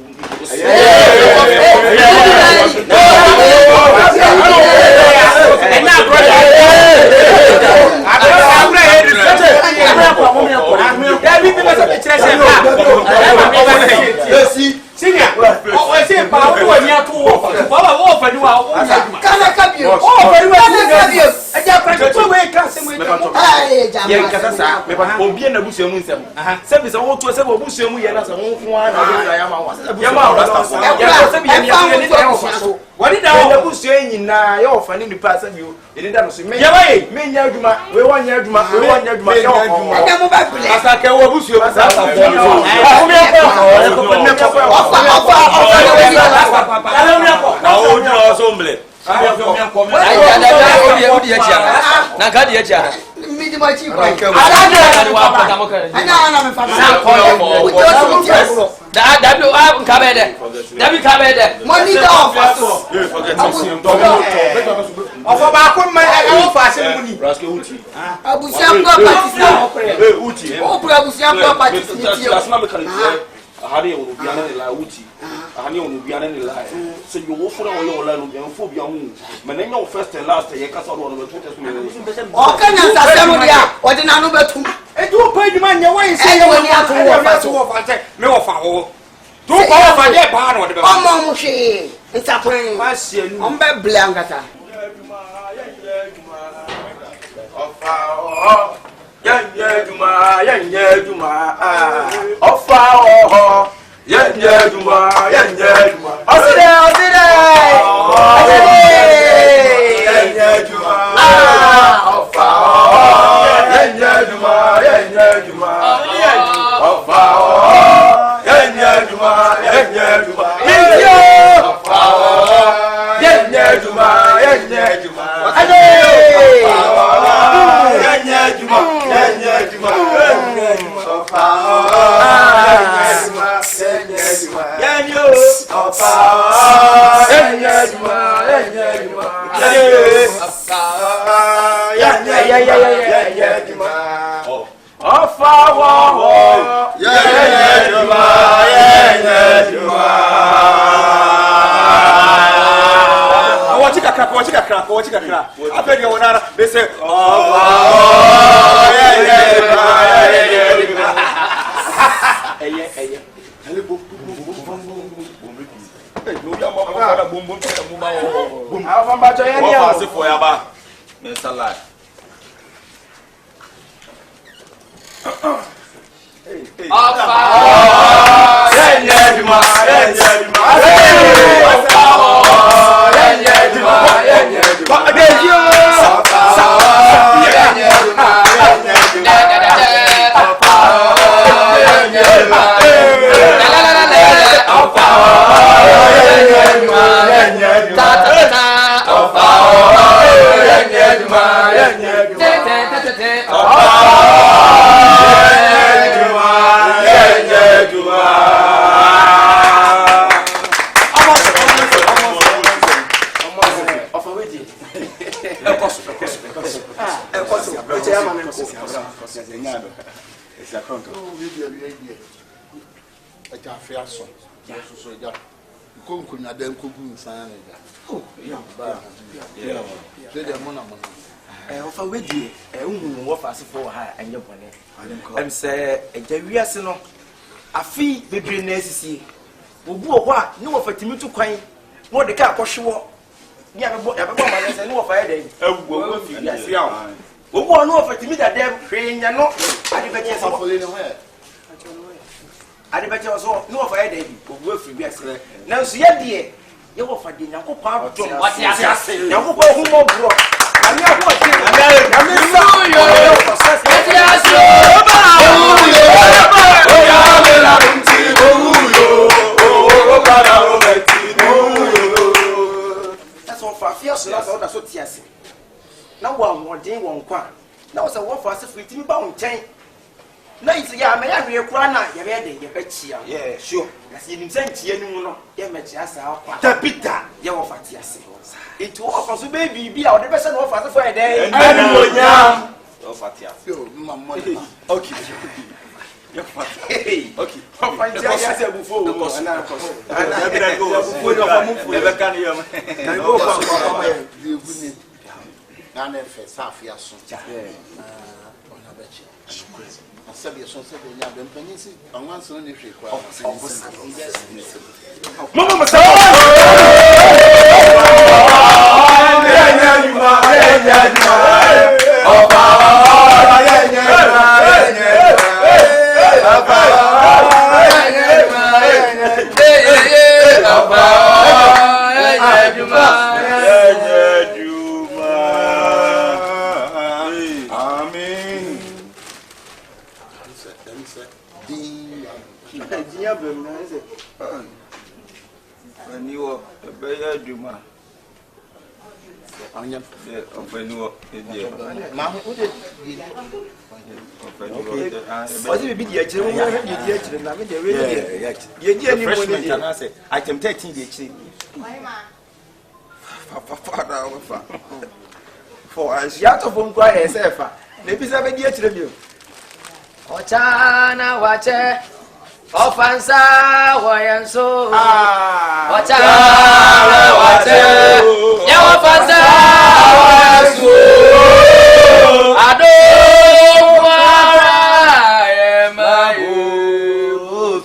Senior, oh, say, Papa, you are near to walk. Papa, walk and you are can I come you? Oh, very well. I just to wake us. ye kasa sa me ba obi na busu mu nsem se bi se wo to se bo busu mu ye na se wo fu ana be ya ma wa ya ma rasta so ya se bi ye ni da wo fa so wani da wo busu nyina ya wo fa ni nipa sa bi o ye da no so me ya ba ye me nya adwuma we wa nya adwuma we wa nya adwuma ya wo I mo ba bele asa ke wo busu ba sa fa na ka de achara mi di ma chi ko ala wa pata mo kan ana me fa na ko da bi ka be de da bi ka be de money da ofa so Ọfọ ba ko ma e fa se mu ni. abusia ko party uti o pro abusia ko party ti last na me kan ahari wo bia na la uti ahani wo bia na la so you wo fura wo yo la no bia fo bia hu me na nya wo first and last ye kasa do no be to test me o kan na sa se mu dia o di na no betum E du pa eduma nya wan se ye woni ato wo fa se me wo fa wo. Du ko wo fa de pa no de be. o mo mu hwe nsapran Fa se nu. on be blankata yenye juma ofa oho yenye juma oside yenye juma ofa oho yenye juma ofa oho yenye juma minjo ofa oho yenye juma no afi bebre na asisi obu o ho a ne wo fatimi tu kwan no de ka akɔhwewo ni abebo ma nse ne wo fa yɛ dɛ awu afi biase a obu o no wo fatimi da dɛ hwe nya no ade bɛkyɛ so ade bɛkyɛ so ne wo fa yɛ dɛ bi obu afi biase na nso yɛ de ye wo fa de nyankopɔ adom wate ase nyankopɔ hu mo bro ani aho ɔte ami so yo wate ase so tiase na wa modin won kwa na wo se wo fa se friti mi ba won chen na isi ya me ya hwe kura na ye be de ye be chia yeah sure na se nim se ntie ni mu no ye me chia sa akwa tapita ye wo fa tiase it wo fa so be bi a wo de be se no wo fa se fo e de ani monya wo fa tiase yo mamma okay okay okay ya se bufo na na be da go bufo do fa mu fu be kan yo na go fa na na fe safia so ona bechi asabi so se be nya be mpanyin si anwan so ne hwe kwa mama masa item 13 dey chiri for as ya to fun kwa esefa na bi se be di chiri mi Ochana wache ofansa wayanso Ochana wache ya ofansa wayanso ado wara emayo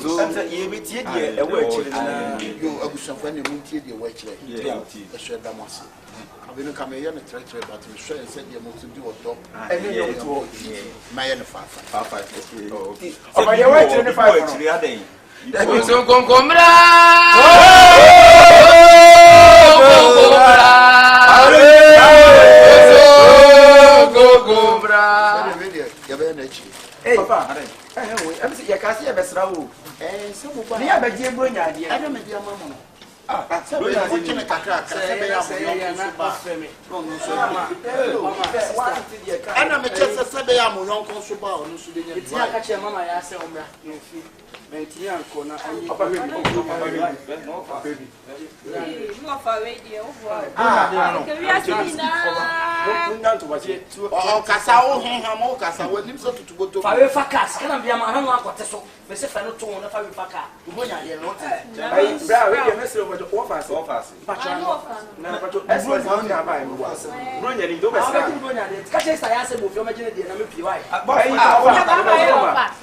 so ye bi tie die e wa chiri na yo abusanfa ne mu tie die wa chiri e so da mase abinu ka me ye ne tre but me so say die mo to di odo ene yo to ma ye ne fa okay o ma ye wa chiri ne fa chiri aden Dabi son konkombra papa ya kasi ya besra wo se mo ba ni abaje bro nya ade ade me dia mama no se be ya se ni kakra se be ya mo ba no so mama ana me chese se be ya mo yonko so ba onu so de nya ti aka che mama ya se omra no fi menti anko na ani papa baby no fa radio wo ke wi asina ndan to bache o kasa o hon o kasa wo nim so tutugoto fa we fakas kana bia ma hanu akote so me se fa no to na fa we faka ubonya de no ai bra we de mesre mo what fast? Na pacho SOS na na ba mi wa. Bro nya ni do be ska. Ka che sa ya se bo fi o ma gene de na me pi wai.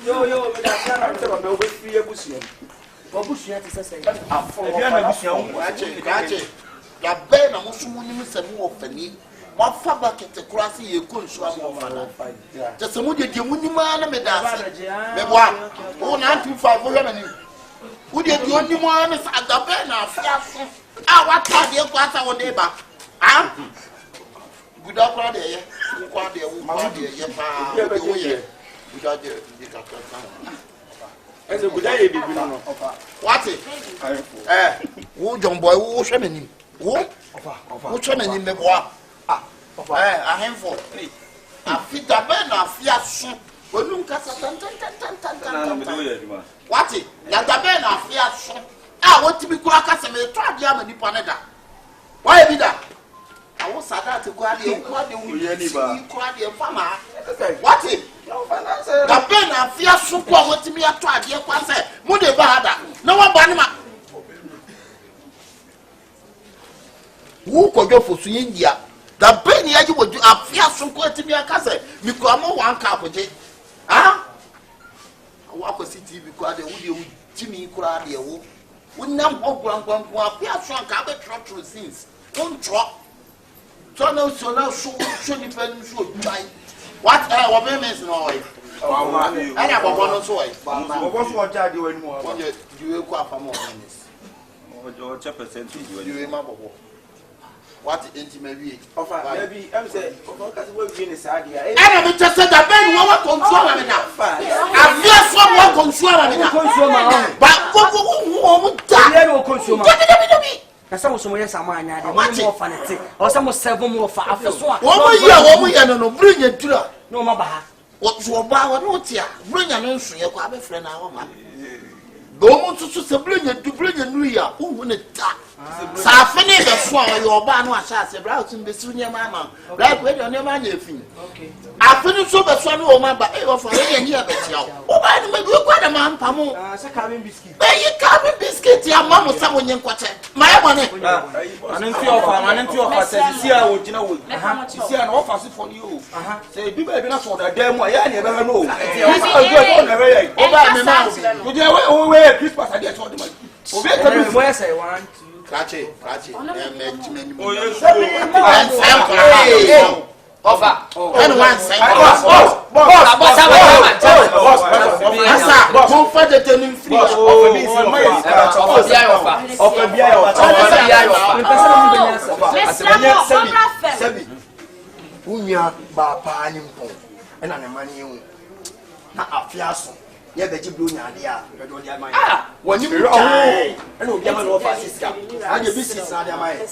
Yo, me da sia na te ba me o be fi ebusia. Obusia ti sese. Afọ. Ebi na ebusia wo. Kache. Ya be na mo sumu ni se mo ofani. Mo fa ba kete kurasi ye ko nsu am ofana. Je se mo de mu ni ma na me da ase. Me boa. O na 25 wo hwe ni. Wo de di oni mo na sa da be na afia so. Ah what de ko asa wo de ba. Ah? Buda kwa de ye. Kwa de wo de ye pa. Wo ye. Buda de ka ka. Ese buda ye bibi no. What? Wo John boy wo hwe mani. Wo? Wo hwe mani me boa. A handful. Afita be na afia so. Onu nkasa tan. What? Ya da be na afia so. Ah, what ti bi kura kasa me to ade ama nipa ne da. Why be da? Awo sada te kwa de wu ye ba. Kwa de fama. What? Da be na afia so kwa what ti mi ato ade kwa se. Mu de ba hada. Na wa ba ne ma. Wu ko jo fosu India. Da be ni aji woju afia so kwa ti mi aka se. Mi ko amo wan ka akoje. Ah? Wa ko city bi kwa de wu de wu timi kura de wu. Unam ogwankwan afia so ka be trotro since. Tro. So no ni pen so dai. What what means no way. Ana bobo no so way. Bobo so oja de wani mo. Wonye diwe kwa afamo means. Ojo percent diwe ma bobo. What intimate Ofa maybe am say ofa kasi we bi ni sa dia. Ana me tese da ben wo wa control me na. Afia so wo control me na. Control ma. Ba wo mu da. Ye no control ma. Na sa mo so mo yes ama anya de mo fa na ti. O sa mo 7 mo fa afeso a. Wo mo ye no brunya tura. No ma ba ha. Wo so ba wo no tia. Brunya no nso ye ko abe frɛ na wo ma. Go mo tutu se brunya nu ya. Wo ne ta. Sa fini be so a yo ba no ahya se bra otum be su nyama ama. Bra ko e de nyama anya efin. Okay. Afini so be so no o ma ba e wo fa e ye be tia o. Wo ba ni me go kwa na ma mpa mo. Sa cabin biscuit. Be ye cabin biscuit ya ma mo sa wo nyen kwache. Ma e bone. Ananti ofa se si a wo gina wo. Si a na ofa se for you. Se bi ba bi na so da dem a ya na e be no. O ba me ma o. You dey we Christmas ade so de ma. Obi e ka bi mo say 1 2 Kache. Oh yes. Ofa. Anyone say boss. Mo fa de tenim free. Sebi. Unya ba pa ni mpon. E na ne mani hu. Na afiaso. Ye be jiblu nya ade a be do dia man. Woni bi e na obi ama no fa siska. Ade bi siska ade ama e.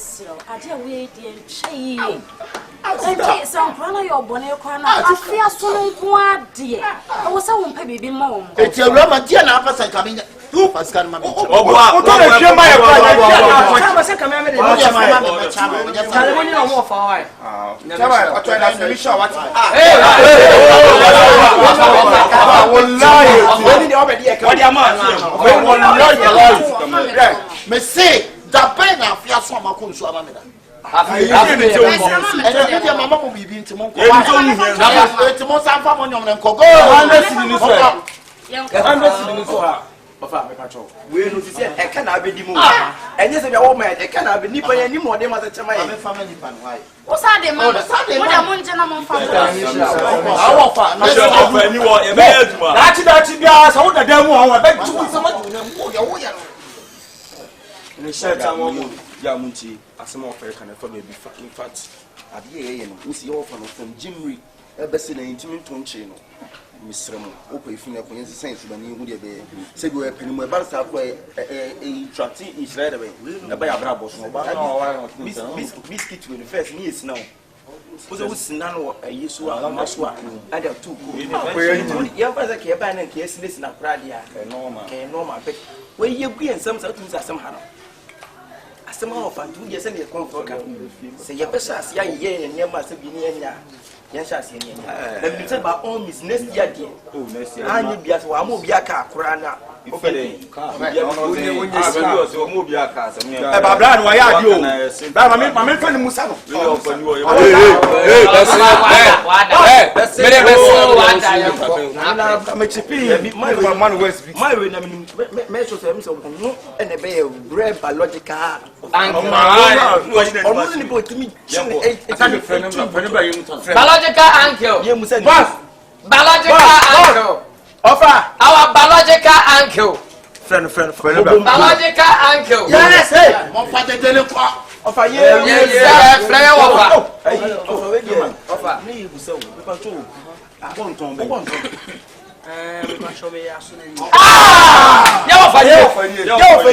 Ade we die ntwei. Ade sampana yo bone kwa na afia so nko ade. Wo se wo mpa bibi ma wo. Eti awura ma dia na afa san kamenya. Tu pascal ma me. O to le hwe ma ye kwa ya. Chama se kamera me de. Chama woni no mo fa wai. Chama o to na se mi sha wati. Wallahi. Woni de obedi e ka. Wodi ama. Wallahi. Me say da ben na afia so ma ko nsu ama me da. Dia mama mo bibi nti mo nko. Enti mo sanfa mo nyom ne nko. Go. 100 cedi ni so ha. 100 cedi ni so ha. Ofa me pa cho. We no si e ka na abedi mu. Enye se bia wo ma e ka na abedi nipa ya ni mo de ma se chema ye. Me fa me nipa no why. Wo sa de ma. Wo da mo nje na mo fa. Awo fa na so fa ni wo e be aduma. Dachi bia sa wo da dan mu ho e be tu se ma du na mo de wo ya no. Ni sheta mo mu ya munchi asema ofa ka na fa be in fact ade ye no nsi ye ofa no from Jimri e be se na intimi ntonche no. Misremo opa ifina ko yense sense bani hu de be se bi we panimu e bar sa ko tracti Israel be e ba ya bra boss no ba biscuit we first ni esina o so usina no yesu a maso a ada tu ko ye ba za ke ba na ke esina na prade a ke normal be we ye gu ensam sa tu sa asem ha no asem ha ofa tu ye se ne comfort ka se ye be sa sia ye ne ma se bi ni anya yan sha se ne na bi se ba on miss next year dia oh next year anya bia se wa mo bia ka akura na Babla no ya di o. Ba mama fa ni musa no. Offer our biological uncle. Friend. Biological uncle. Yes, hey. Mon pate tele kwa. Offer yeah, friend offer. Me you say we control. Ah!